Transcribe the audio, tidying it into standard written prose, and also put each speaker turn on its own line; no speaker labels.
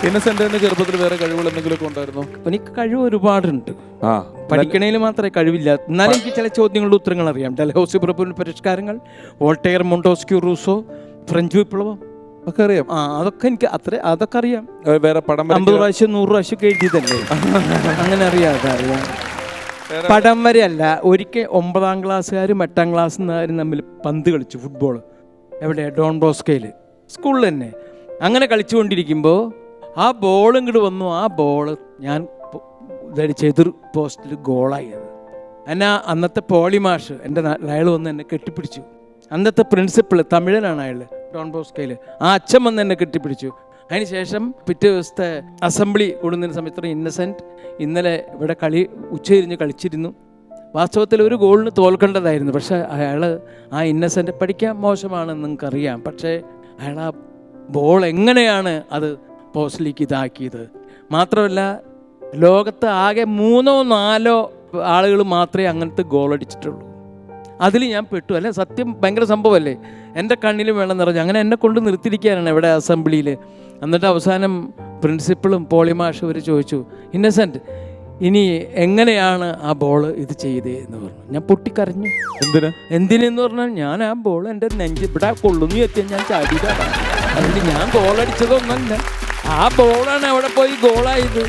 ഇന്നസെന്റിന്റെ ചെറുപ്പത്തിൽ വേറെ കഴിവുകൾ എന്തെങ്കിലുമൊക്കെ ഉണ്ടായിരുന്നോ?
എനിക്ക് കഴിവ് ഒരുപാടുണ്ട്.
ആ,
പഠിക്കണേൽ മാത്രമേ കഴിവില്ല. എന്നാലും എനിക്ക് ചില ചോദ്യങ്ങളുടെ ഉത്തരങ്ങൾ അറിയാം. ഡൽഹൌസി പ്രഭുവിന്റെ പരിഷ്കാരങ്ങൾ, വോൾട്ടയർ, മോണ്ടോസ്ക്യൂ, റൂസോ, ഫ്രഞ്ച് വിപ്ലവം
ഒക്കെ അറിയാം.
അതൊക്കെ എനിക്ക് അതൊക്കെ അറിയാം.
വേറെ പടം
50 പ്രാവശ്യം 100 പ്രാവശ്യം ഒക്കെ എഴുതിയതല്ലേ, അങ്ങനെ അറിയാം. പടം വരെയല്ല. ഒരിക്കൽ 9ാം ക്ലാസ്സുകാരും 8ാം ക്ലാസ്സുകാരും തമ്മിൽ പന്ത് കളിച്ചു, ഫുട്ബോൾ. എവിടെ? ഡോൺ ബോസ്കോയിൽ, സ്കൂളിൽ തന്നെ. അങ്ങനെ കളിച്ചുകൊണ്ടിരിക്കുമ്പോൾ ആ ബോൾ ഇങ്ങോട്ട് വന്നു. ആ ബോൾ ഞാൻ എതിർ പോസ്റ്റിൽ ഗോളായത്. എന്നാ അന്നത്തെ പോളിമാഷ് എൻ്റെ അയാൾ വന്ന് എന്നെ കെട്ടിപ്പിടിച്ചു. അന്നത്തെ പ്രിൻസിപ്പൾ തമിഴനാണ് അയാൾ, ഡോൺ ബോസ്കോയിൽ. ആ അച്ഛൻ വന്ന് എന്നെ കെട്ടിപ്പിടിച്ചു. അതിന് ശേഷം പിറ്റേ ദിവസത്തെ അസംബ്ലി കൂടുന്നതിന് സമയത്ത് ഇന്നസെൻറ്റ് ഇന്നലെ ഇവിടെ ഉച്ചതിരിഞ്ഞ് കളിച്ചിരുന്നു. വാസ്തവത്തിൽ ഒരു ഗോളിന് തോൽക്കേണ്ടതായിരുന്നു. പക്ഷേ അയാൾ ആ ഇന്നസെൻ്റ് പഠിക്കാൻ മോശമാണെന്ന് നിങ്ങൾക്കറിയാം. പക്ഷേ അയാൾ ആ ബോൾ എങ്ങനെയാണ് അത് പോസ്റ്റിലേക്ക് ഇതാക്കിയത്. മാത്രമല്ല, ലോകത്ത് ആകെ 3-4 ആളുകൾ മാത്രമേ അങ്ങനത്തെ ഗോൾ അടിച്ചിട്ടുള്ളൂ. അതിൽ ഞാൻ പെട്ടു. അല്ലെ, സത്യം ഭയങ്കര സംഭവമല്ലേ. എൻ്റെ കണ്ണിലും വെള്ളം നിറഞ്ഞു. അങ്ങനെ എന്നെ കൊണ്ട് നിർത്തിയിരിക്കാനാണ് ഇവിടെ അസംബ്ലിയിൽ. എന്നിട്ട് അവസാനം പ്രിൻസിപ്പളും പോളിമാഷും അവർ ചോദിച്ചു, ഇന്നസെൻറ്റ് ഇനി എങ്ങനെയാണ് ആ ബോൾ ഇത് ചെയ്തേ എന്ന് പറഞ്ഞു. ഞാൻ പൊട്ടിക്കരഞ്ഞു. എന്തിനെന്ന് പറഞ്ഞാൽ, ഞാൻ ആ ബോൾ എൻ്റെ നെഞ്ച് ഇവിടെ കൊള്ളുന്നു എത്തിയാൽ ഞാൻ ചാടിയതാണ്. അതുകൊണ്ട് ഞാൻ ഗോളടിച്ചതൊന്നല്ല, ആ ബോളാണ് അവിടെ പോയി ഗോളായത്.